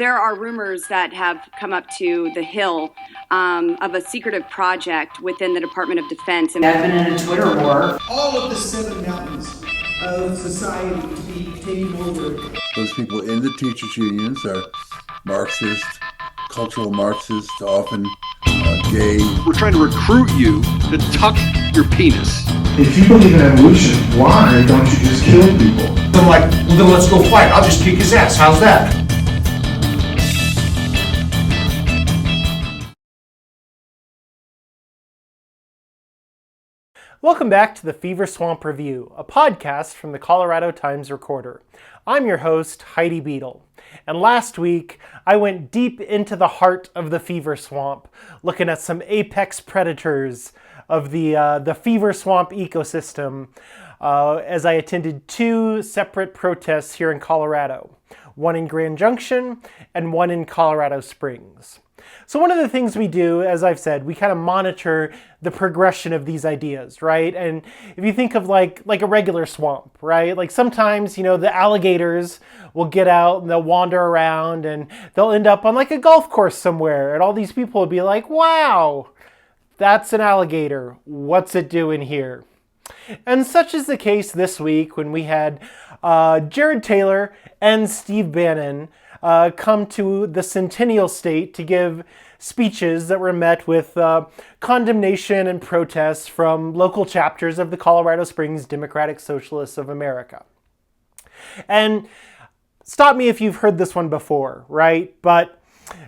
There are rumors that have come up to the Hill of a secretive project within the Department of Defense. I've been in a Twitter war. All of the 7 mountains of society to be taken over. Those people in the teachers' unions are Marxist, cultural Marxists, often gay. We're trying to recruit you to tuck your penis. If you believe in evolution, why don't you just kill people? I'm like, well then let's go fight. I'll just kick his ass. How's that? Welcome back to the Fever Swamp Review, a podcast from the Colorado Times-Recorder. I'm your host, Heidi Beadle. And last week, I went deep into the heart of the Fever Swamp, looking at some apex predators of the Fever Swamp ecosystem as I attended 2 separate protests here in Colorado, one in Grand Junction and one in Colorado Springs. So one of the things we do, as I've said, we kind of monitor the progression of these ideas, right? And if you think of like a regular swamp, right? Like sometimes, you know, the alligators will get out and they'll wander around and they'll end up on like a golf course somewhere. And all these people will be like, wow, that's an alligator. What's it doing here? And such is the case this week when we had Jared Taylor and Steve Bannon come to the Centennial State to give speeches that were met with condemnation and protests from local chapters of the Colorado Springs Democratic Socialists of America. And stop me if you've heard this one before, right? But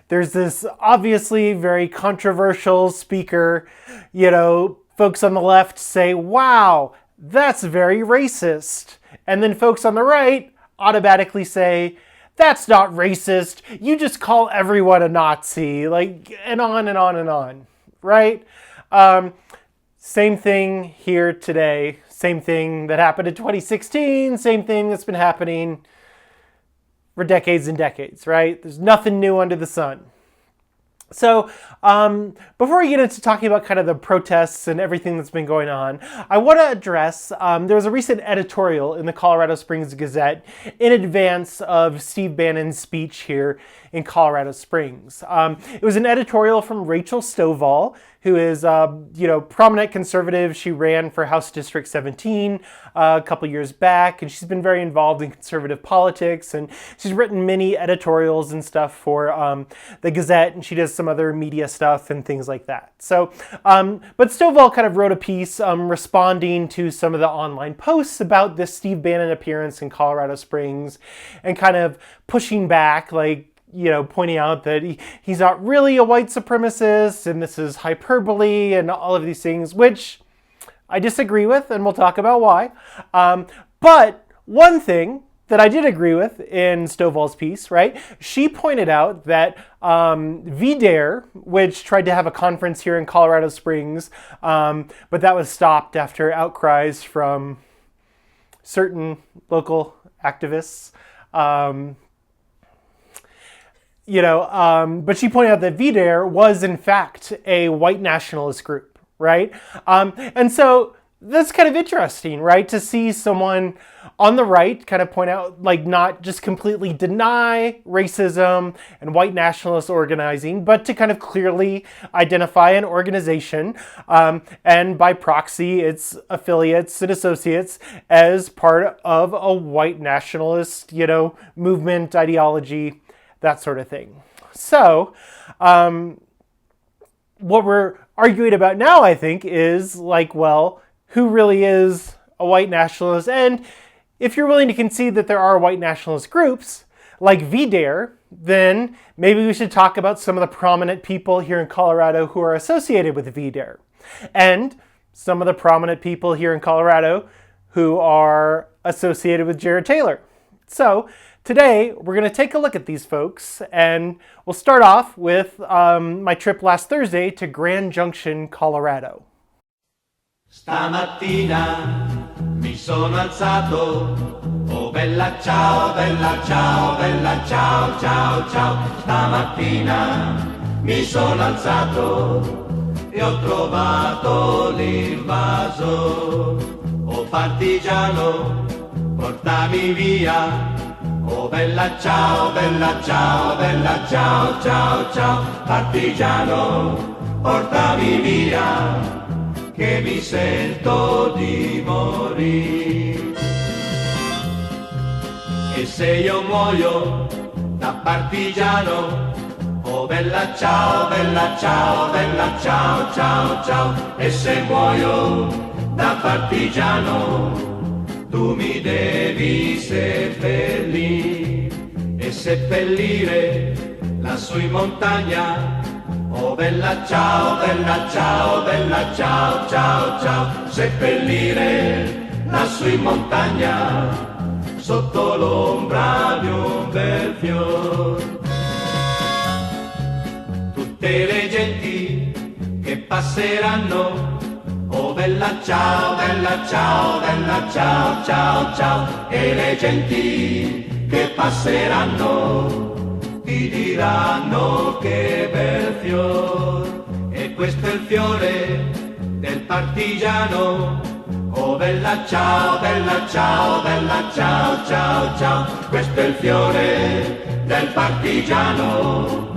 there's this obviously very controversial speaker, you know, folks on the left say, wow, that's very racist. And then folks on the right automatically say, that's not racist. You just call everyone a Nazi, like, and on and on and on, right? Same thing here today. Same thing that happened in 2016. Same thing that's been happening for decades and decades, right? There's nothing new under the sun. So before we get into talking about kind of the protests and everything that's been going on, I want to address, there was a recent editorial in the Colorado Springs Gazette in advance of Steve Bannon's speech here in Colorado Springs. It was an editorial from Rachel Stovall, who is, prominent conservative. She ran for House District 17 a couple years back, and she's been very involved in conservative politics, and she's written many editorials and stuff for the Gazette, and she does some other media stuff and things like that. So, but Stovall kind of wrote a piece responding to some of the online posts about this Steve Bannon appearance in Colorado Springs and kind of pushing back, like, you know, pointing out that he's not really a white supremacist and this is hyperbole and all of these things, which I disagree with, and we'll talk about why. But one thing that I did agree with in Stovall's piece, right? She pointed out that VDARE, which tried to have a conference here in Colorado Springs, but that was stopped after outcries from certain local activists. But she pointed out that VDARE was in fact a white nationalist group, right? And so that's kind of interesting, right? To see someone on the right kind of point out, like, not just completely deny racism and white nationalist organizing, but to kind of clearly identify an organization, and by proxy, its affiliates and associates as part of a white nationalist, movement, ideology, that sort of thing. So, what we're arguing about now, I think, is like, well, who really is a white nationalist? And if you're willing to concede that there are white nationalist groups, like VDARE, then maybe we should talk about some of the prominent people here in Colorado who are associated with VDARE. And some of the prominent people here in Colorado who are associated with Jared Taylor. So, today, we're going to take a look at these folks, and we'll start off with my trip last Thursday to Grand Junction, Colorado. Stamattina mi sono alzato, oh bella ciao, bella ciao, bella ciao, ciao, ciao. Stamattina mi sono alzato e ho trovato l'invaso, oh partigiano, portami via. Oh bella ciao, bella ciao, bella ciao, ciao, ciao, partigiano, portami via, che mi sento di morire. E se io muoio da partigiano, oh bella ciao, bella ciao, bella ciao, ciao, ciao, e se muoio da partigiano, tu mi devi seppellire e seppellire lassù in montagna. Oh bella ciao, bella ciao, bella ciao, ciao, ciao, seppellire lassù in montagna sotto l'ombra di un bel fior. Tutte le genti che passeranno, oh bella ciao, bella ciao, bella ciao, ciao, ciao, e le genti che passeranno ti diranno che bel fior, e questo è il fiore del partigiano. Oh bella ciao, bella ciao, bella ciao, ciao, ciao, questo è il fiore del partigiano.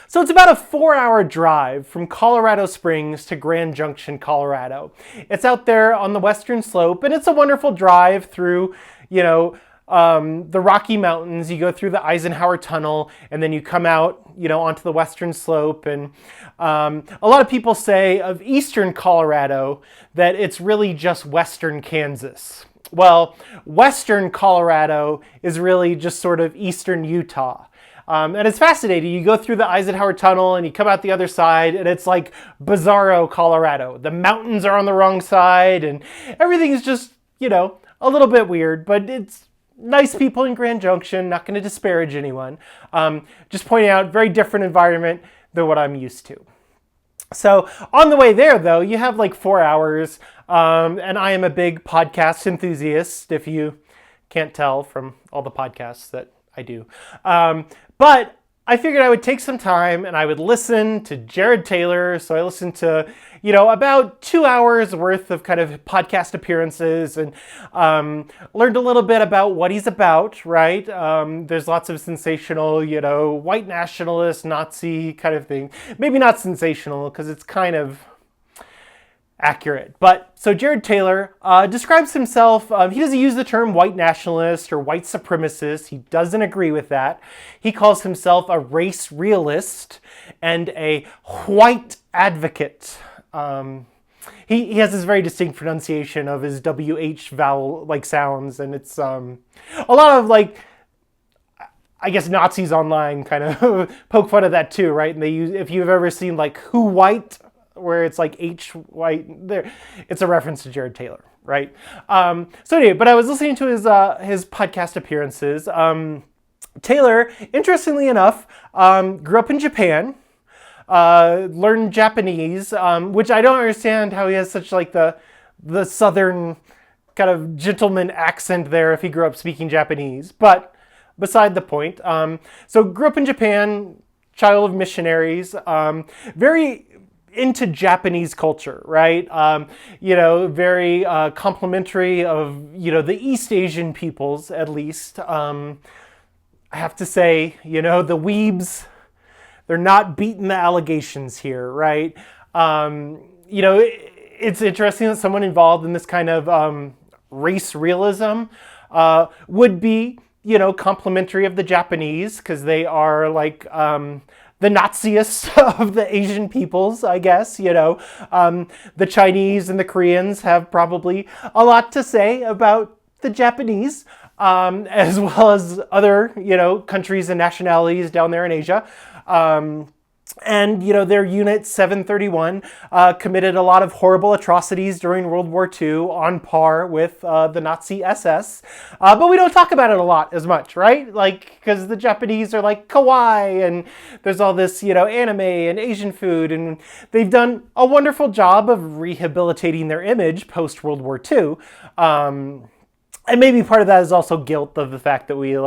So it's about a 4-hour drive from Colorado Springs to Grand Junction, Colorado. It's out there on the western slope, and it's a wonderful drive through, the Rocky Mountains. You go through the Eisenhower Tunnel, and then you come out, onto the western slope. And a lot of people say of eastern Colorado that it's really just western Kansas. Well, western Colorado is really just sort of eastern Utah. And it's fascinating. You go through the Eisenhower Tunnel and you come out the other side, and it's like bizarro Colorado. The mountains are on the wrong side, and everything is just, a little bit weird, but it's nice people in Grand Junction, not going to disparage anyone. Just pointing out, very different environment than what I'm used to. So on the way there, though, you have like 4 hours, and I am a big podcast enthusiast, if you can't tell from all the podcasts that I do. But I figured I would take some time and I would listen to Jared Taylor. So I listened to, about 2 hours worth of kind of podcast appearances, and learned a little bit about what he's about, right? There's lots of sensational, white nationalist, Nazi kind of thing. Maybe not sensational because it's kind of accurate. But so Jared Taylor describes himself, he doesn't use the term white nationalist or white supremacist. He doesn't agree with that. He calls himself a race realist and a white advocate. He has this very distinct pronunciation of his WH vowel like sounds, and it's a lot of I guess Nazis online kind of poke fun of that too, right? And they use, if you've ever seen Who White, where it's H white, there, it's a reference to Jared Taylor, right? So anyway, but I was listening to his podcast appearances. Taylor, interestingly enough, grew up in Japan, learned Japanese, which I don't understand how he has such the southern kind of gentleman accent there if he grew up speaking Japanese, but beside the point. So grew up in Japan, child of missionaries, very into Japanese culture, right? Very complimentary of, the East Asian peoples, at least. I have to say, the weebs, they're not beating the allegations here, right? It's interesting that someone involved in this kind of race realism would be, complimentary of the Japanese, because they are the Naziest of the Asian peoples, I guess. The Chinese and the Koreans have probably a lot to say about the Japanese, as well as other, countries and nationalities down there in Asia. And, their Unit 731 committed a lot of horrible atrocities during World War II, on par with the Nazi SS. But we don't talk about it a lot as much, right? Because the Japanese are kawaii, and there's all this, anime and Asian food, and they've done a wonderful job of rehabilitating their image post-World War II. And maybe part of that is also guilt of the fact that we,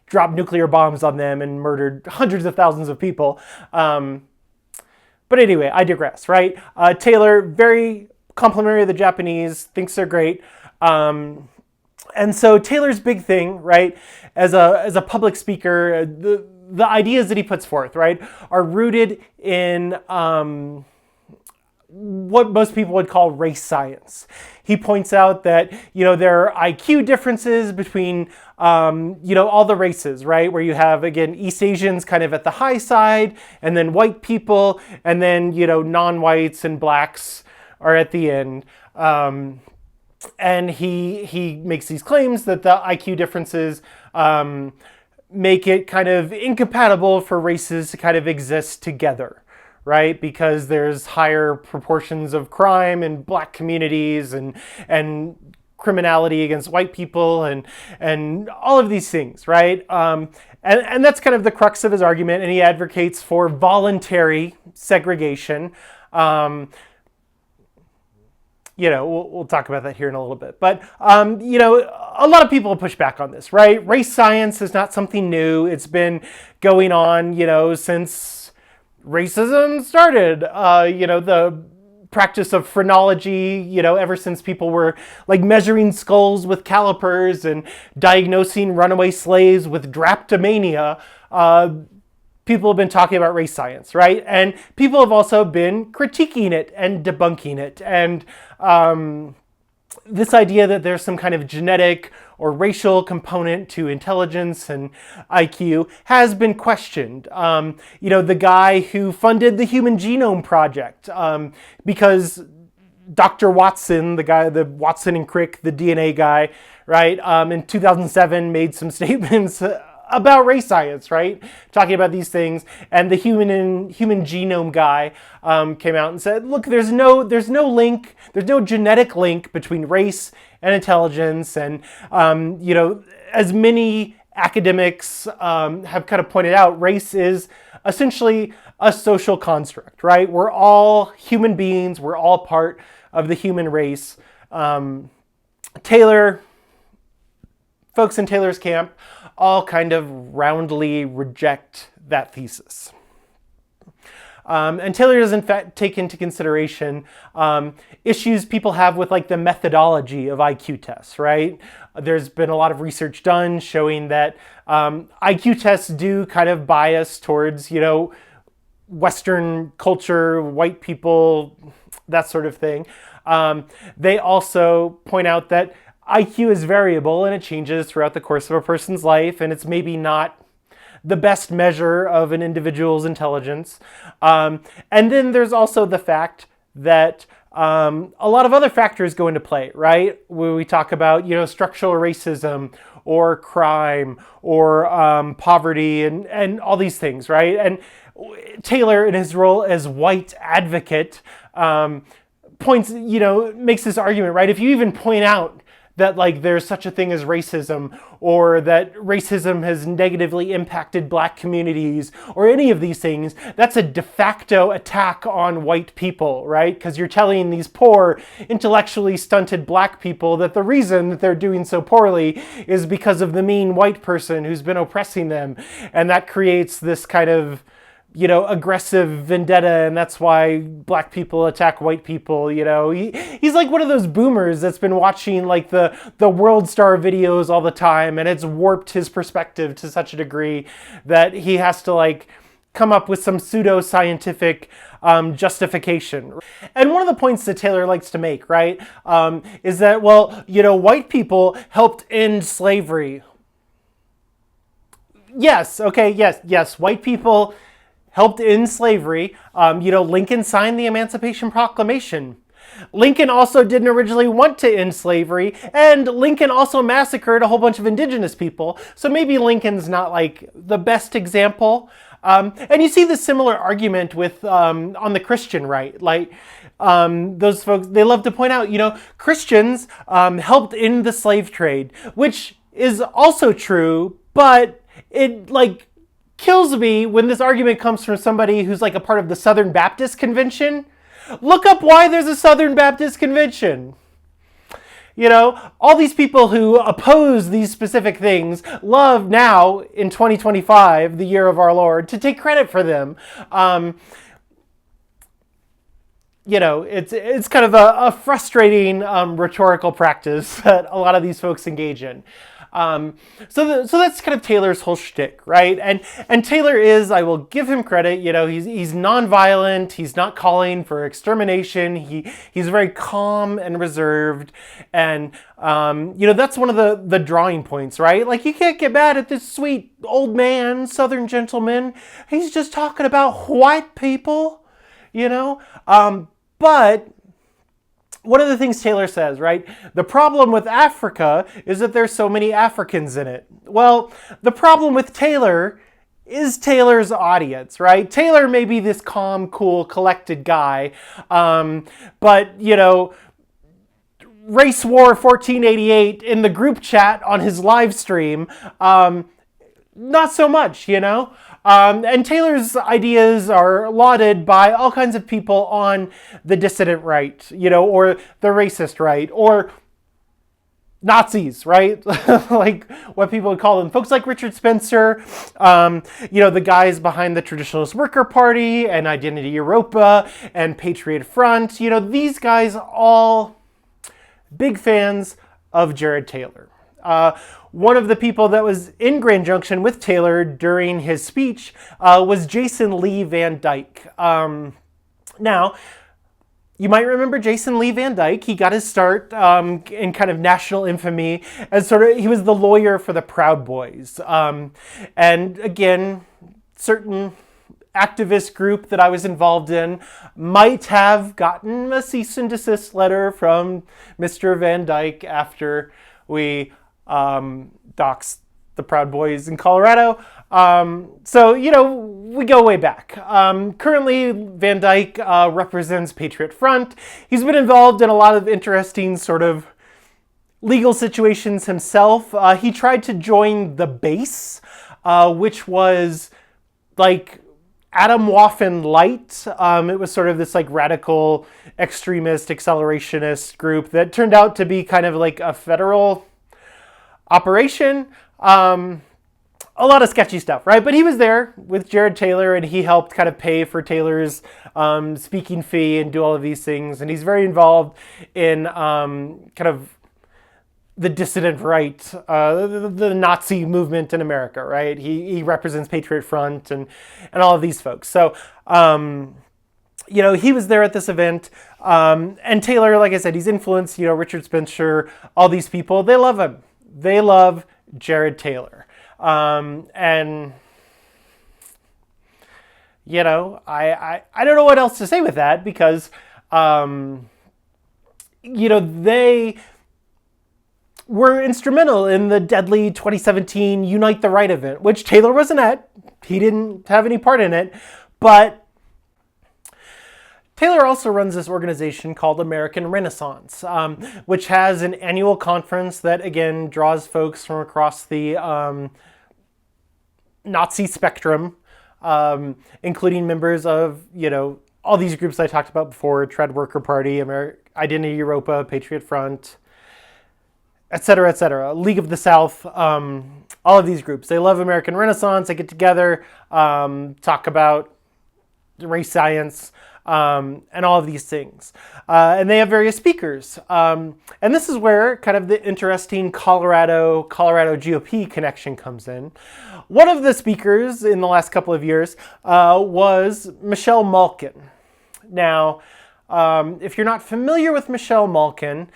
dropped nuclear bombs on them and murdered hundreds of thousands of people. But anyway, I digress, right? Taylor, very complimentary of the Japanese, thinks they're great. And so Taylor's big thing, right, as a public speaker, the ideas that he puts forth, right, are rooted in what most people would call race science. He points out that, there are IQ differences between, all the races, right? Where you have, again, East Asians kind of at the high side, and then white people, and then, non-whites and blacks are at the end. And he makes these claims that the IQ differences make it kind of incompatible for races to kind of exist together, right? Because there's higher proportions of crime in black communities and criminality against white people and all of these things, right? And that's kind of the crux of his argument, and he advocates for voluntary segregation. We'll talk about that here in a little bit. But, a lot of people push back on this, right? Race science is not something new. It's been going on, since racism started. The practice of phrenology, ever since people were like measuring skulls with calipers and diagnosing runaway slaves with drapetomania, people have been talking about race science, right? And people have also been critiquing it and debunking it. And this idea that there's some kind of genetic or racial component to intelligence and IQ has been questioned. The guy who funded the Human Genome Project, because Dr. Watson, the Watson and Crick, the DNA guy, right, in 2007 made some statements about race science, right? Talking about these things, and the human genome guy came out and said, look, there's no link, there's no genetic link between race and intelligence, and as many academics have kind of pointed out, race is essentially a social construct, right? We're all human beings, we're all part of the human race. Folks in Taylor's camp all kind of roundly reject that thesis. And Taylor does in fact take into consideration issues people have with like the methodology of IQ tests, right? There's been a lot of research done showing that IQ tests do kind of bias towards, Western culture, white people, that sort of thing. They also point out that IQ is variable and it changes throughout the course of a person's life, and it's maybe not the best measure of an individual's intelligence. And then there's also the fact that a lot of other factors go into play, right? When we talk about, structural racism or crime or poverty and all these things, right? And Taylor, in his role as white advocate, makes this argument, right? If you even point out that like there's such a thing as racism, or that racism has negatively impacted black communities, or any of these things, that's a de facto attack on white people, right? Because you're telling these poor, intellectually stunted black people that the reason that they're doing so poorly is because of the mean white person who's been oppressing them. And that creates this kind of aggressive vendetta, and that's why black people attack white people. He's like one of those boomers that's been watching like the World Star videos all the time, and it's warped his perspective to such a degree that he has to like come up with some pseudo-scientific justification. And one of the points that Taylor likes to make, right, is that, white people helped end slavery. Yes, white people helped end slavery. Lincoln signed the Emancipation Proclamation. Lincoln also didn't originally want to end slavery, and Lincoln also massacred a whole bunch of indigenous people. So maybe Lincoln's not like the best example. And you see the similar argument with on the Christian right. Like those folks, they love to point out, Christians helped end the slave trade, which is also true, but it like kills me when this argument comes from somebody who's like a part of the Southern Baptist Convention. Look up why there's a Southern Baptist Convention. All these people who oppose these specific things love now, in 2025, the year of our Lord, to take credit for them. it's kind of a frustrating rhetorical practice that a lot of these folks engage in. So that's kind of Taylor's whole shtick, right? And Taylor is, I will give him credit, he's nonviolent, he's not calling for extermination, he's very calm and reserved, and that's one of the drawing points, right? Like, you can't get mad at this sweet old man, Southern gentleman. He's just talking about white people, but one of the things Taylor says, right? The problem with Africa is that there's so many Africans in it. Well, the problem with Taylor is Taylor's audience, right? Taylor may be this calm, cool, collected guy, but, Race War 1488 in the group chat on his live stream, not so much, And Taylor's ideas are lauded by all kinds of people on the dissident right, or the racist right, or Nazis, right? Like what people would call them. Folks like Richard Spencer, the guys behind the Traditionalist Worker Party and Identity Europa and Patriot Front, these guys all big fans of Jared Taylor. One of the people that was in Grand Junction with Taylor during his speech was Jason Lee Van Dyke. Now, you might remember Jason Lee Van Dyke. He got his start in kind of national infamy as he was the lawyer for the Proud Boys. And again, certain activist group that I was involved in might have gotten a cease and desist letter from Mr. Van Dyke after we doxed the Proud Boys in Colorado. So we go way back. Currently, Van Dyke represents Patriot Front. He's been involved in a lot of interesting sort of legal situations himself. He tried to join the Base, which was like Atomwaffen Light. It was sort of this like radical extremist accelerationist group that turned out to be kind of like a federal operation. A lot of sketchy stuff, right? But he was there with Jared Taylor, and he helped kind of pay for Taylor's speaking fee and do all of these things. And he's very involved in kind of the dissident right, the Nazi movement in America, right? He represents Patriot Front and all of these folks. So, he was there at this event. And Taylor, like I said, he's influenced, Richard Spencer, all these people. They love him. They love Jared Taylor. And I don't know what else to say with that, because, they were instrumental in the deadly 2017 Unite the Right event, which Taylor wasn't at. He didn't have any part in it, but Taylor also runs this organization called American Renaissance, which has an annual conference that, again, draws folks from across the Nazi spectrum, including members of, all these groups I talked about before: Trad Worker Party, Identity Europa, Patriot Front, etc., League of the South, all of these groups. They love American Renaissance. They get together, talk about race science, and all of these things. And they have various speakers. And this is where kind of the interesting Colorado GOP connection comes in. One of the speakers in the last couple of years was Michelle Malkin. Now, if you're not familiar with Michelle Malkin,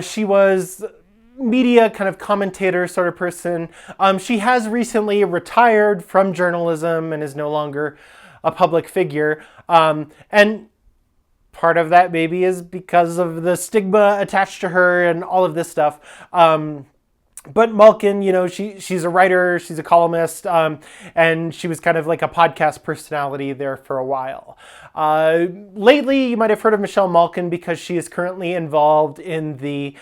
she was media kind of commentator sort of person. She has recently retired from journalism and is no longer a public figure. And part of that maybe is because of the stigma attached to her and all of this stuff. But Malkin, she's a writer, she's a columnist, and she was kind of like a podcast personality there for a while. Lately, you might have heard of Michelle Malkin because she is currently involved in the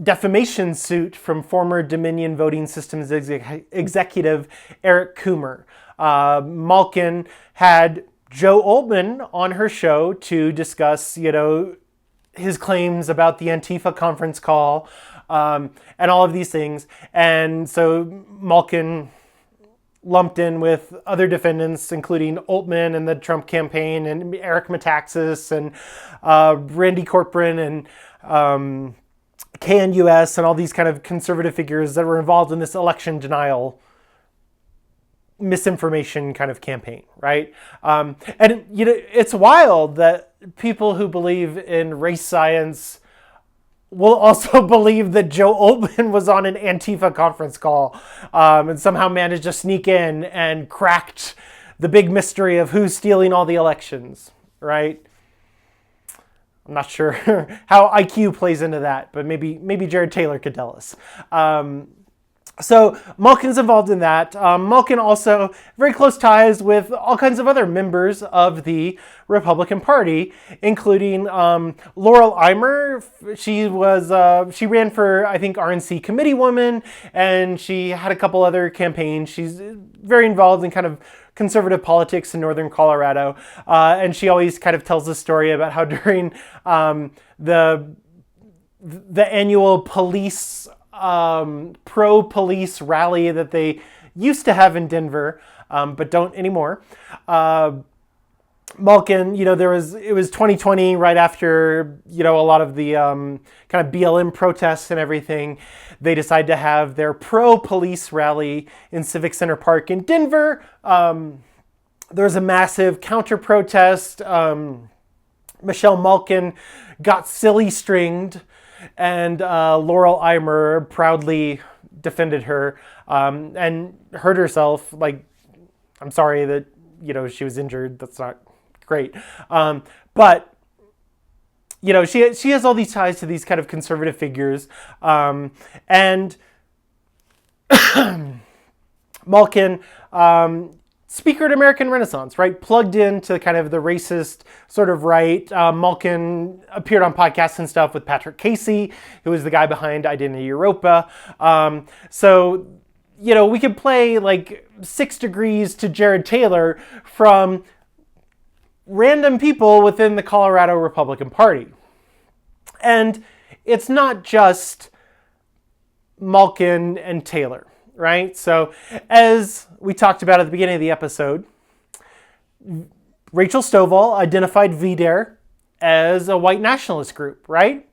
defamation suit from former Dominion Voting Systems executive Eric Coomer. Malkin had Joe Oltmann on her show to discuss, his claims about the Antifa conference call, and all of these things. And so Malkin lumped in with other defendants, including Altman and the Trump campaign, and Eric Metaxas, and Randy Corcoran, and KNUS, and all these kind of conservative figures that were involved in this election denial misinformation kind of campaign, right? And it's wild that people who believe in race science will also believe that Joe Altman was on an Antifa conference call and somehow managed to sneak in and cracked the big mystery of who's stealing all the elections, right? I'm not sure how IQ plays into that, but maybe Jared Taylor could tell us. So Malkin's involved in that. Malkin also very close ties with all kinds of other members of the Republican Party, including Laurel Eimer. She ran for, I think, RNC committee woman, and she had a couple other campaigns. She's very involved in kind of conservative politics in northern Colorado, and she always kind of tells the story about how during the annual police pro-police rally that they used to have in Denver, but don't anymore. Malkin, it was 2020, right after, a lot of the kind of BLM protests and everything. They decided to have their pro-police rally in Civic Center Park in Denver. There was a massive counter-protest. Michelle Malkin got silly-stringed, and Laurel Eimer proudly defended her and hurt herself. Like, I'm sorry that, she was injured. That's not great. But, she has all these ties to these kind of conservative figures. And Malkin, speaker at American Renaissance, right? Plugged into kind of the racist sort of right. Malkin appeared on podcasts and stuff with Patrick Casey, who was the guy behind Identity Europa. So, we could play like 6 degrees to Jared Taylor from random people within the Colorado Republican Party. And it's not just Malkin and Taylor, right? So as we talked about at the beginning of the episode, Rachel Stovall identified VDARE as a white nationalist group, right?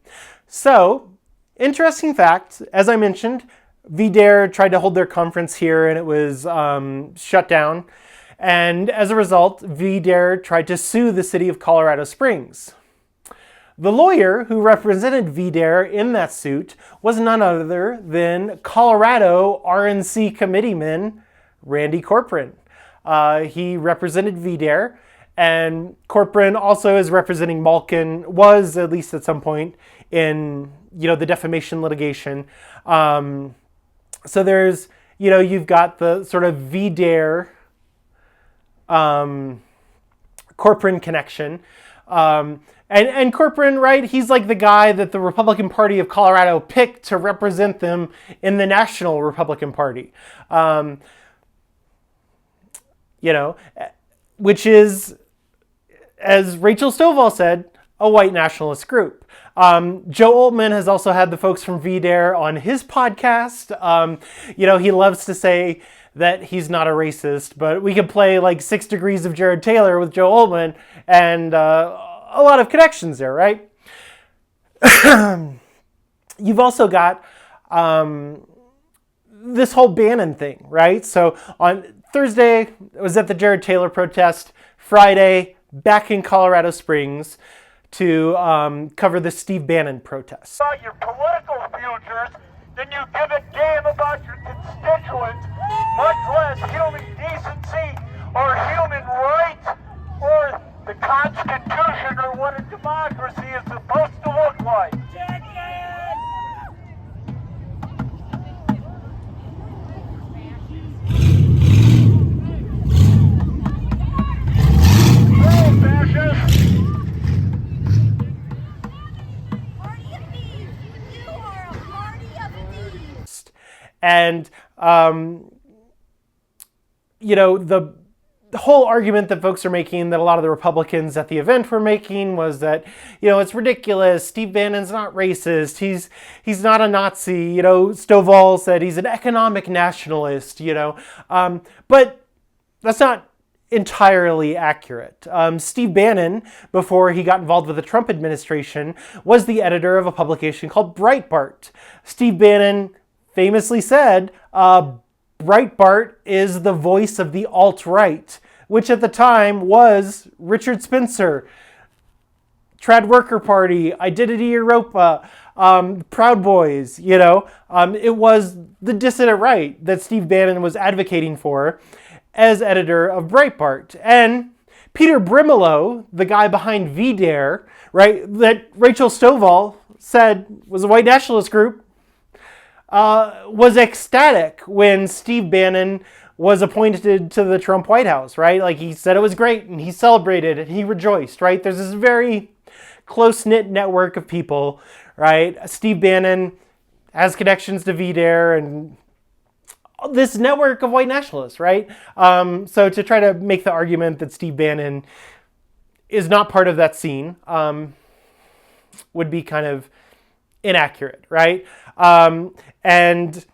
So, interesting fact, as I mentioned, VDARE tried to hold their conference here and it was shut down. And as a result, VDARE tried to sue the city of Colorado Springs. The lawyer who represented VDARE in that suit was none other than Colorado RNC committeeman Randy Corcoran. He represented VDARE, and Corcoran also is representing Malkin, was at least at some point in the defamation litigation. So there's you've got the sort of VDARE Corcoran connection. And Corcoran, right, he's like the guy that the Republican Party of Colorado picked to represent them in the National Republican Party. Which is, as Rachel Stovall said, a white nationalist group. Joe Altman has also had the folks from VDARE on his podcast. He loves to say that he's not a racist, but we could play like 6 degrees of Jared Taylor with Joe Altman, and a lot of connections there, right? You've also got this whole Bannon thing, right? So on Thursday, it was at the Jared Taylor protest. Friday, back in Colorado Springs to cover the Steve Bannon protest. About your political futures, then you give a damn about your constituents, much less human decency or human rights or the Constitution or what a democracy is supposed to look like. Oh, fascist! Party of thieves! You are a party of thieves! And, the the whole argument that folks are making, that a lot of the Republicans at the event were making, was that, it's ridiculous. Steve Bannon's not racist. He's not a Nazi. Stovall said he's an economic nationalist, but that's not entirely accurate. Steve Bannon, before he got involved with the Trump administration, was the editor of a publication called Breitbart. Steve Bannon famously said, Breitbart is the voice of the alt-right, which at the time was Richard Spencer, Trad Worker Party, Identity Europa, Proud Boys, it was the dissident right that Steve Bannon was advocating for as editor of Breitbart. And Peter Brimelow, the guy behind VDare, right, that Rachel Stovall said was a white nationalist group, was ecstatic when Steve Bannon was appointed to the Trump White House, right? Like, he said it was great, and he celebrated, and he rejoiced, right? There's this very close-knit network of people, right? Steve Bannon has connections to VDare and this network of white nationalists, right? So to try to make the argument that Steve Bannon is not part of that scene would be kind of inaccurate, right? And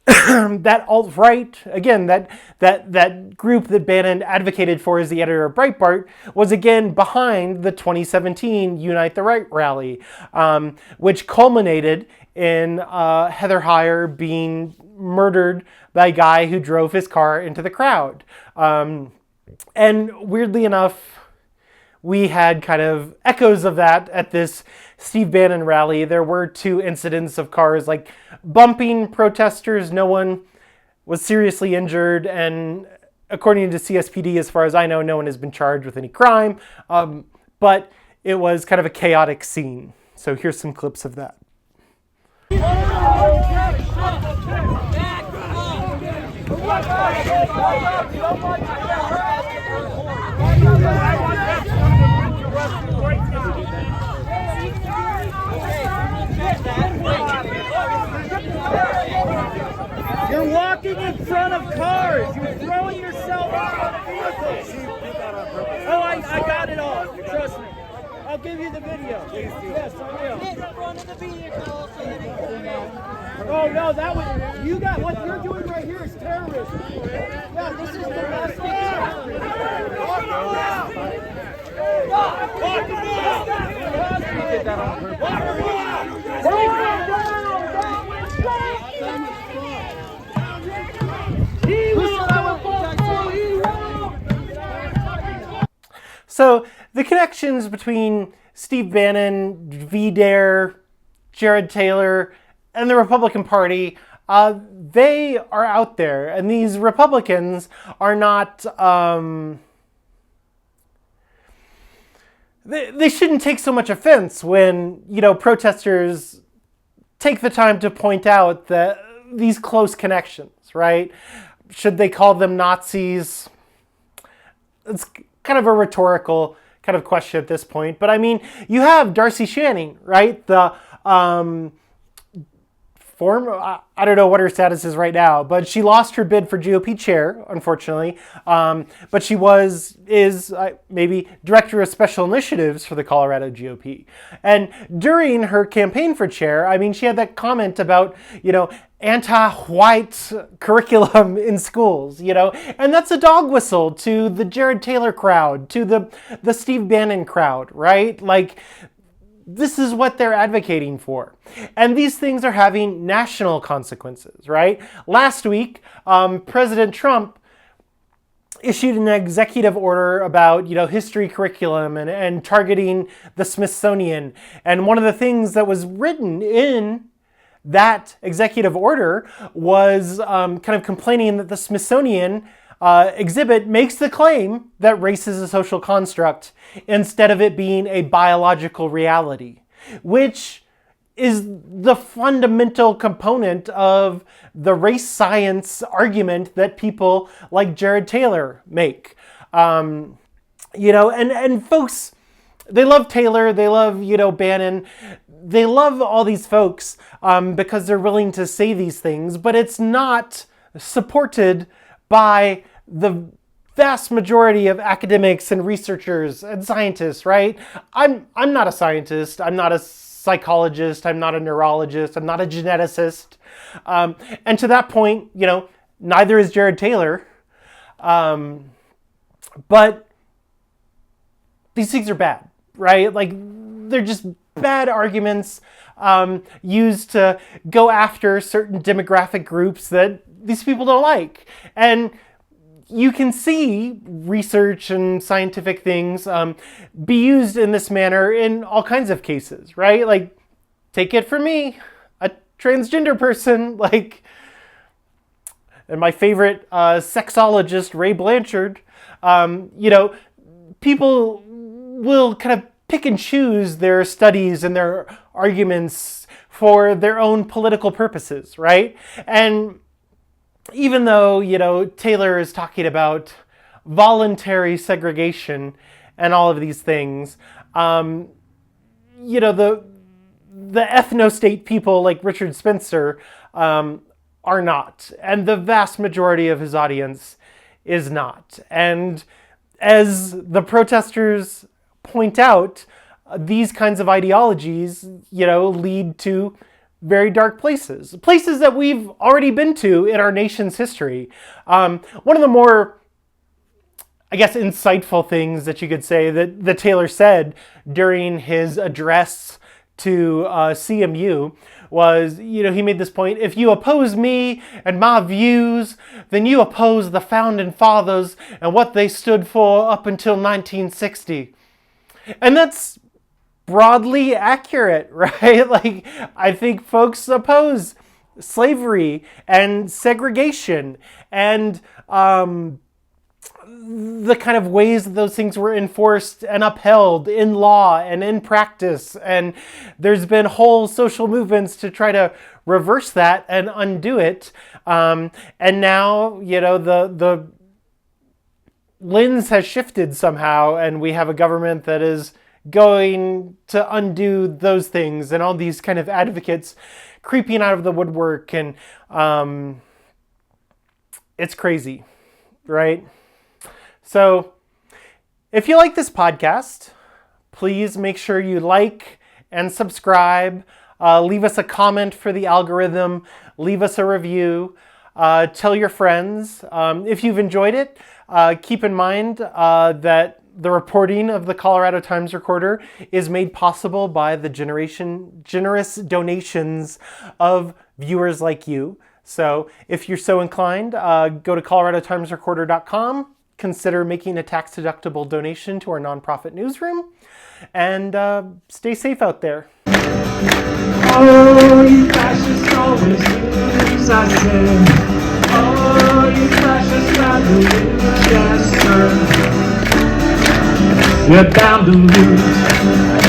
that alt-right, again, that group that Bannon advocated for as the editor of Breitbart was again behind the 2017 Unite the Right rally, which culminated in Heather Heyer being murdered by a guy who drove his car into the crowd. And weirdly enough, we had kind of echoes of that at this Steve Bannon rally. There were 2 incidents of cars like bumping protesters. No one was seriously injured, and according to CSPD, as far as I know, no one has been charged with any crime. But it was kind of a chaotic scene. So here's some clips of that. You're walking in front of cars. You're throwing yourself out of vehicles. Oh, I got it all. Trust me. I'll give you the video. Yes, I will. In front of the vehicle. Oh no, that was you got what you're doing right here is terrorism. Yeah, this is domestic. So the connections between Steve Bannon, VDare, Jared Taylor, and the Republican Party, they are out there. And these Republicans are not... They shouldn't take so much offense when, protesters take the time to point out that these close connections, right? Should they call them Nazis? It's kind of a rhetorical kind of question at this point. But I mean, you have Darcy Channing, right? The I don't know what her status is right now, but she lost her bid for GOP chair, unfortunately. But she is maybe director of special initiatives for the Colorado GOP. And during her campaign for chair, I mean, she had that comment about, anti-white curriculum in schools, and that's a dog whistle to the Jared Taylor crowd, to the Steve Bannon crowd, right? Like, this is what they're advocating for. And these things are having national consequences, right? Last week, President Trump issued an executive order about, history curriculum and targeting the Smithsonian. And one of the things that was written in that executive order was kind of complaining that the Smithsonian exhibit makes the claim that race is a social construct instead of it being a biological reality, which is the fundamental component of the race science argument that people like Jared Taylor make. And folks, they love Taylor, they love, Bannon, they love all these folks because they're willing to say these things, but it's not supported by the vast majority of academics and researchers and scientists, right? I'm not a scientist. I'm not a psychologist. I'm not a neurologist. I'm not a geneticist. And to that point, neither is Jared Taylor. But these things are bad, right? Like, they're just bad arguments used to go after certain demographic groups that these people don't like. And you can see research and scientific things be used in this manner in all kinds of cases, right? Like, take it from me, a transgender person, and my favorite sexologist, Ray Blanchard, people will kind of pick and choose their studies and their arguments for their own political purposes, right? And even though, Taylor is talking about voluntary segregation and all of these things, the ethno-state people like Richard Spencer are not. And the vast majority of his audience is not. And as the protesters point out, these kinds of ideologies, lead to very dark places that we've already been to in our nation's history. One of the more, insightful things that you could say that Taylor said during his address to CMU was, he made this point: if you oppose me and my views, then you oppose the founding fathers and what they stood for up until 1960. And that's broadly accurate, right? I think folks oppose slavery and segregation and the kind of ways that those things were enforced and upheld in law and in practice. And there's been whole social movements to try to reverse that and undo it. And now, the lens has shifted somehow, and we have a government that is going to undo those things, and all these kind of advocates creeping out of the woodwork. And it's crazy, right? So if you like this podcast, please make sure you like and subscribe. Leave us a comment for the algorithm. Leave us a review. Tell your friends. If you've enjoyed it, keep in mind that the reporting of the Colorado Times Recorder is made possible by the generous donations of viewers like you. So if you're so inclined, go to coloradotimesrecorder.com. Consider making a tax-deductible donation to our nonprofit newsroom, and stay safe out there. Oh, you fascists always lose, I said. Oh, you fascists rather lose, yes, sir. You're bound to lose.